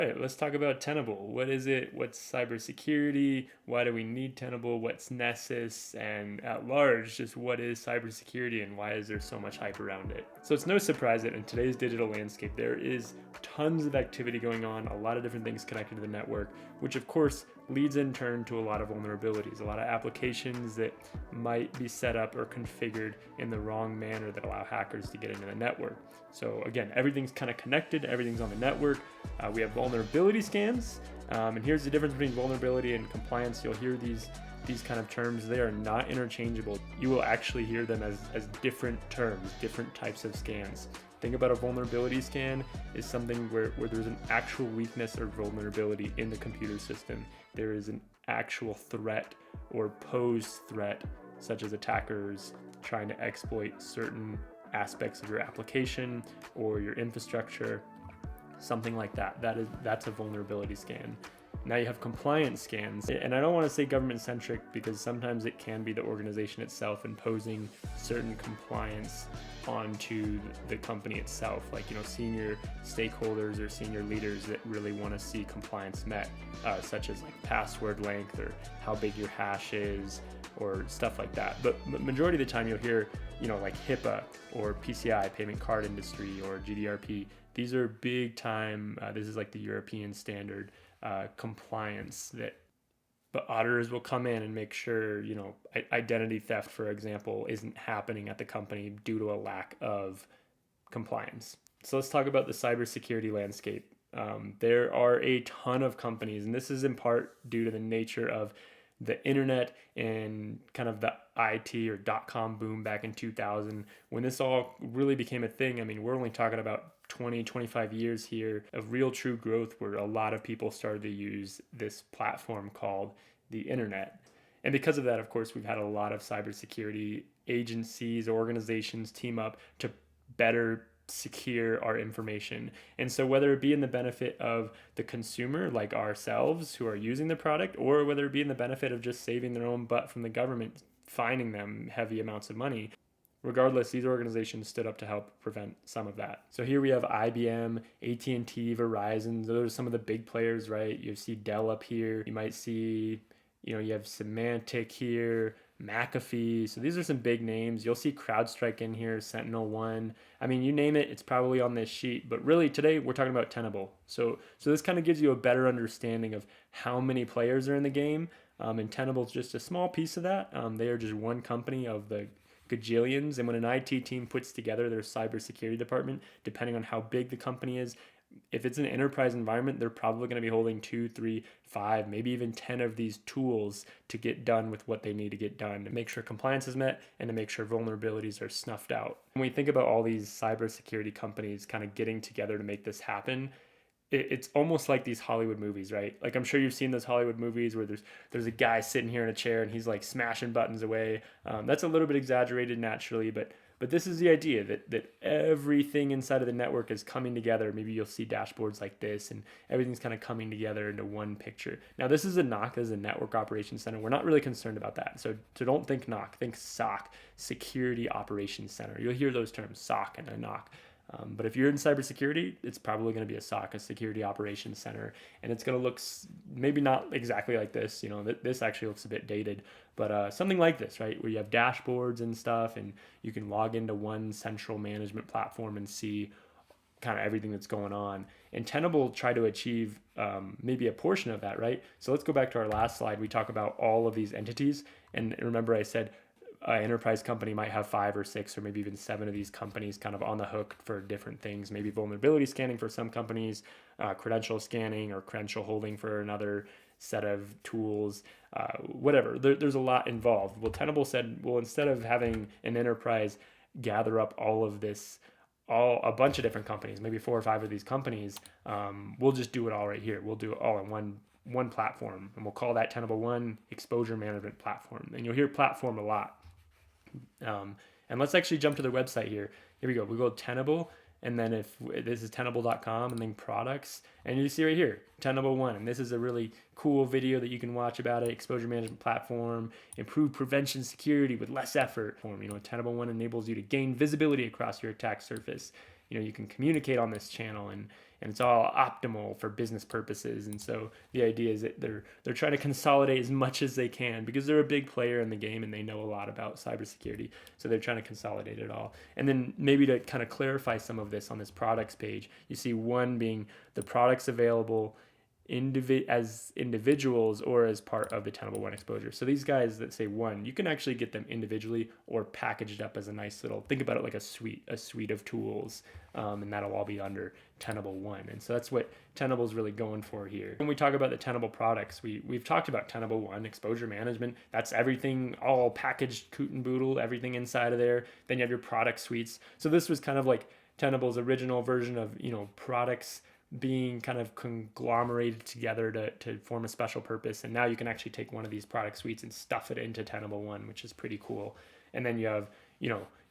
All right, let's talk about Tenable. What is it? What's cybersecurity? Why do we need Tenable? What's Nessus? And at large, just what is cybersecurity and why is there so much hype around it? So it's no surprise that in today's digital landscape, there is tons of activity going on, a lot of different things connected to the network, which of course leads in turn to a lot of vulnerabilities, a lot of applications that might be set up or configured in the wrong manner that allow hackers to get into the network. So again, everything's kind of connected, everything's on the network. We have vulnerability scans, and here's the difference between vulnerability and compliance. You'll hear these kind of terms. They are not interchangeable. You will actually hear them as different terms, different types of scans. Think about a vulnerability scan is something where there's an actual weakness or vulnerability in the computer system. There is an actual threat or posed threat, such as attackers trying to exploit certain aspects of your application or your infrastructure, something like that. That's a vulnerability scan. Now you have compliance scans, and I don't want to say government centric because sometimes it can be the organization itself imposing certain compliance onto the company itself, like senior stakeholders or senior leaders that really want to see compliance met, such as like password length or how big your hash is or stuff like that. But majority of the time you'll hear like HIPAA or PCI, payment card industry, or GDPR. These are big time. This is like the European standard compliance but auditors will come in and make sure identity theft, for example, isn't happening at the company due to a lack of compliance. So let's talk about the cybersecurity landscape. There are a ton of companies, and this is in part due to the nature of the internet and kind of the IT or .com boom back in 2000 when this all really became a thing. I mean, we're only talking about 20, 25 years here of real true growth where a lot of people started to use this platform called the internet. And because of that, of course, we've had a lot of cybersecurity agencies, organizations team up to better secure our information. And so whether it be in the benefit of the consumer like ourselves who are using the product, or whether it be in the benefit of just saving their own butt from the government fining them heavy amounts of money, regardless, these organizations stood up to help prevent some of that. So here we have IBM, AT&T, Verizon. Those are some of the big players, right? You see Dell up here. You might see, you have Symantec here, McAfee. So these are some big names. You'll see CrowdStrike in here, SentinelOne. I mean, you name it, it's probably on this sheet. But really today we're talking about Tenable. So this kind of gives you a better understanding of how many players are in the game. And Tenable is just a small piece of that. They are just one company of the gajillions. And when an IT team puts together their cybersecurity department, depending on how big the company is, if it's an enterprise environment, they're probably going to be holding 2, 3, 5, maybe even 10 of these tools to get done with what they need to get done, to make sure compliance is met and to make sure vulnerabilities are snuffed out. When we think about all these cybersecurity companies kind of getting together to make this happen, it's almost like these Hollywood movies, right? Like I'm sure you've seen those Hollywood movies where there's a guy sitting here in a chair and he's like smashing buttons away. That's a little bit exaggerated naturally, but this is the idea that everything inside of the network is coming together. Maybe you'll see dashboards like this and everything's kind of coming together into one picture. Now this is a NOC, this is a Network Operations Center. We're not really concerned about that. So don't think NOC, think SOC, Security Operations Center. You'll hear those terms, SOC and a NOC. But if you're in cybersecurity, it's probably going to be a SOC, a Security Operations Center, and it's going to look maybe not exactly like this. This actually looks a bit dated, but something like this, right? Where you have dashboards and stuff, and you can log into one central management platform and see kind of everything that's going on. And Tenable try to achieve maybe a portion of that, right? So let's go back to our last slide. We talk about all of these entities, and remember I said an enterprise company might have 5 or 6 or maybe even 7 of these companies kind of on the hook for different things, maybe vulnerability scanning for some companies, credential scanning or credential holding for another set of tools, whatever. There's a lot involved. Well, Tenable said, well, instead of having an enterprise gather up all of this, a bunch of different companies, maybe 4 or 5 of these companies, we'll just do it all right here. We'll do it all in one platform, and we'll call that Tenable One Exposure Management Platform. And you'll hear platform a lot. And let's actually jump to their website here. Here we go. We go to Tenable, and then if this is tenable.com, and then products, and you see right here, Tenable One. And this is a really cool video that you can watch about it. Exposure management platform, improve prevention security with less effort. Tenable One enables you to gain visibility across your attack surface. You can communicate on this channel, and and it's all optimal for business purposes. And so the idea is that they're trying to consolidate as much as they can because they're a big player in the game and they know a lot about cybersecurity. So they're trying to consolidate it all. And then maybe to kind of clarify some of this on this products page, you see one being the products available as individuals or as part of the Tenable One exposure. So these guys that say one, you can actually get them individually or packaged up as a nice little, think about it like a suite of tools, and that'll all be under Tenable One. And so that's what Tenable's really going for here. When we talk about the Tenable products, we've talked about Tenable One, exposure management. That's everything all packaged, coot and boodle, everything inside of there. Then you have your product suites. So this was kind of like Tenable's original version of, products being kind of conglomerated together to form a special purpose. And now you can actually take one of these product suites and stuff it into Tenable One, which is pretty cool. And then you have,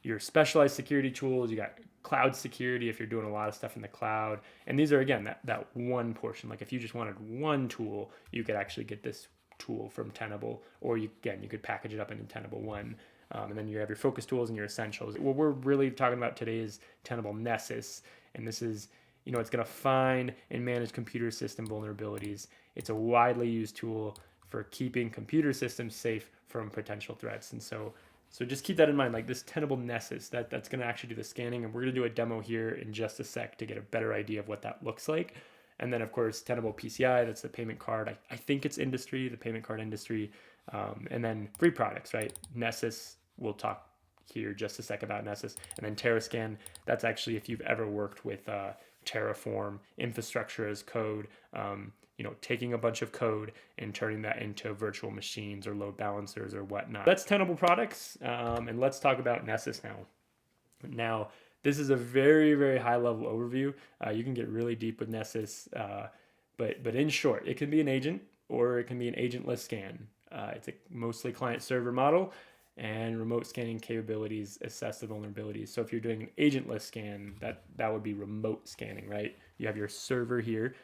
your specialized security tools. You got cloud security if you're doing a lot of stuff in the cloud. And these are, again, that one portion. Like if you just wanted one tool, you could actually get this tool from Tenable, or you could package it up into Tenable One. And then you have your focus tools and your essentials. What we're really talking about today is Tenable Nessus. And this is, it's going to find and manage computer system vulnerabilities. It's a widely used tool for keeping computer systems safe from potential threats. And so just keep that in mind, like this Tenable Nessus, that's going to actually do the scanning. And we're going to do a demo here in just a sec to get a better idea of what that looks like. And then, of course, Tenable PCI, that's the payment card. I think it's industry, the payment card industry. And then free products, right? Nessus, we'll talk here just a sec about Nessus. And then TerraScan, that's actually if you've ever worked with Terraform, infrastructure as code, taking a bunch of code and turning that into virtual machines or load balancers or whatnot. That's Tenable products, and let's talk about Nessus now. Now, this is a very, very high level overview. You can get really deep with Nessus, but in short, it can be an agent or it can be an agentless scan. It's a mostly client-server model, and remote scanning capabilities assess the vulnerabilities. So if you're doing an agentless scan, that would be remote scanning, right? You have your server here.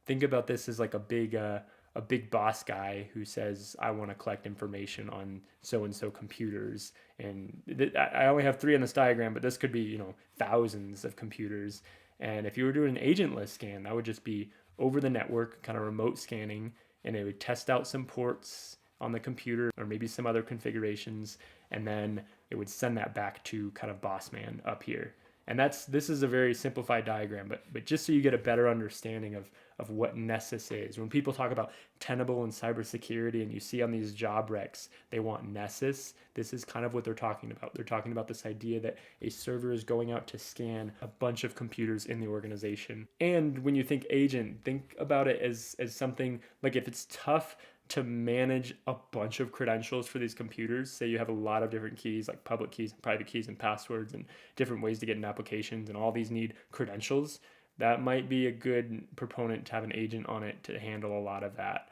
Think about this as like a big boss guy who says, I want to collect information on so-and-so computers. And I only have 3 on this diagram, but this could be, thousands of computers. And if you were doing an agentless scan, that would just be over the network, kind of remote scanning, and it would test out some ports on the computer or maybe some other configurations, and then it would send that back to kind of boss man up here. And this is a very simplified diagram, but just so you get a better understanding of what Nessus is. When people talk about Tenable and cybersecurity and you see on these job recs, they want Nessus, this is kind of what they're talking about. They're talking about this idea that a server is going out to scan a bunch of computers in the organization. And when you think agent, think about it as something like if it's tough to manage a bunch of credentials for these computers. Say you have a lot of different keys, like public keys and private keys and passwords and different ways to get in applications, and all these need credentials. That might be a good proponent to have an agent on it to handle a lot of that.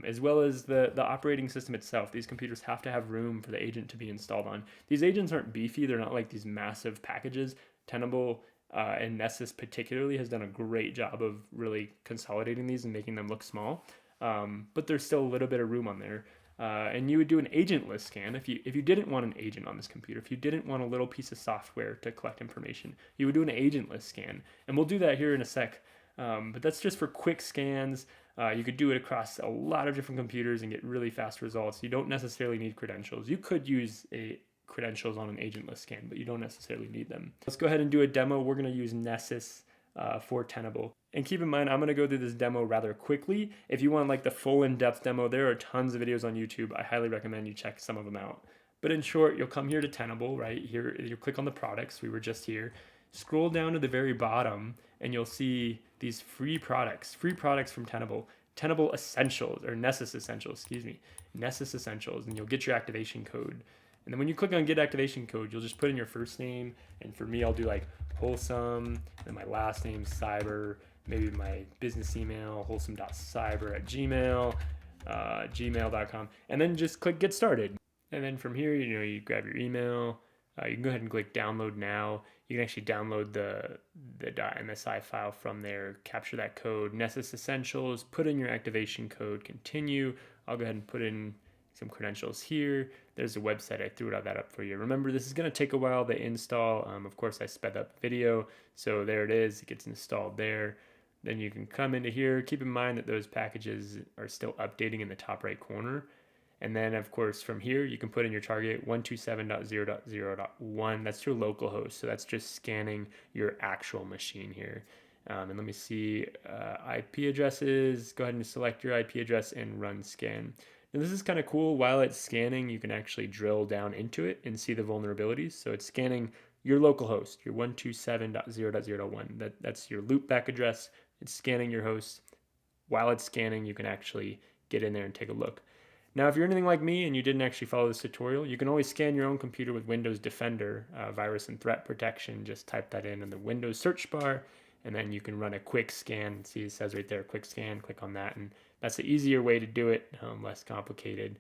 As well as the operating system itself. These computers have to have room for the agent to be installed on. These agents aren't beefy. They're not like these massive packages. Tenable and Nessus particularly has done a great job of really consolidating these and making them look small. But there's still a little bit of room on there. And you would do an agentless scan if you didn't want an agent on this computer, if you didn't want a little piece of software to collect information, you would do an agentless scan. And we'll do that here in a sec. But that's just for quick scans. You could do it across a lot of different computers and get really fast results. You don't necessarily need credentials. You could use credentials on an agentless scan, but you don't necessarily need them. Let's go ahead and do a demo. We're going to use Nessus for Tenable. And keep in mind, I'm going to go through this demo rather quickly. If you want like the full in-depth demo, there are tons of videos on YouTube. I highly recommend you check some of them out. But in short, you'll come here to Tenable, right? Here, you click on the products. We were just here. Scroll down to the very bottom, and you'll see these free products from Tenable. Tenable Essentials, or Nessus Essentials, Nessus Essentials, and you'll get your activation code. And then when you click on Get Activation Code, you'll just put in your first name, and for me, I'll do like Wholesome, and my last name, Cyber, maybe my business email, wholesome.cyber@gmail, gmail.com, and then just click Get Started. And then from here, you grab your email. You can go ahead and click Download Now. You can actually download the .msi file from there, capture that code, Nessus Essentials, put in your activation code, continue. I'll go ahead and put in some credentials here. There's a website. I threw all that up for you. Remember, this is going to take a while to install. Of course, I sped up the video. So there it is. It gets installed there. Then you can come into here. Keep in mind that those packages are still updating in the top right corner. And then, of course, from here, you can put in your target 127.0.0.1. That's your local host. So that's just scanning your actual machine here. And let me see IP addresses. Go ahead and select your IP address and run scan. Now this is kind of cool. While it's scanning, you can actually drill down into it and see the vulnerabilities. So it's scanning your local host, your 127.0.0.1. That's your loopback address. It's scanning your host. While it's scanning, you can actually get in there and take a look. Now, if you're anything like me and you didn't actually follow this tutorial, you can always scan your own computer with Windows Defender, virus and threat protection. Just type that in the Windows search bar, and then you can run a quick scan. See, it says right there, quick scan. Click on that, and that's the easier way to do it, less complicated.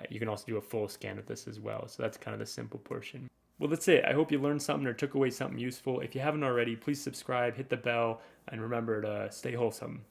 You can also do a full scan with this as well. So that's kind of the simple portion. Well, that's it. I hope you learned something or took away something useful. If you haven't already, please subscribe, hit the bell, and remember to stay wholesome.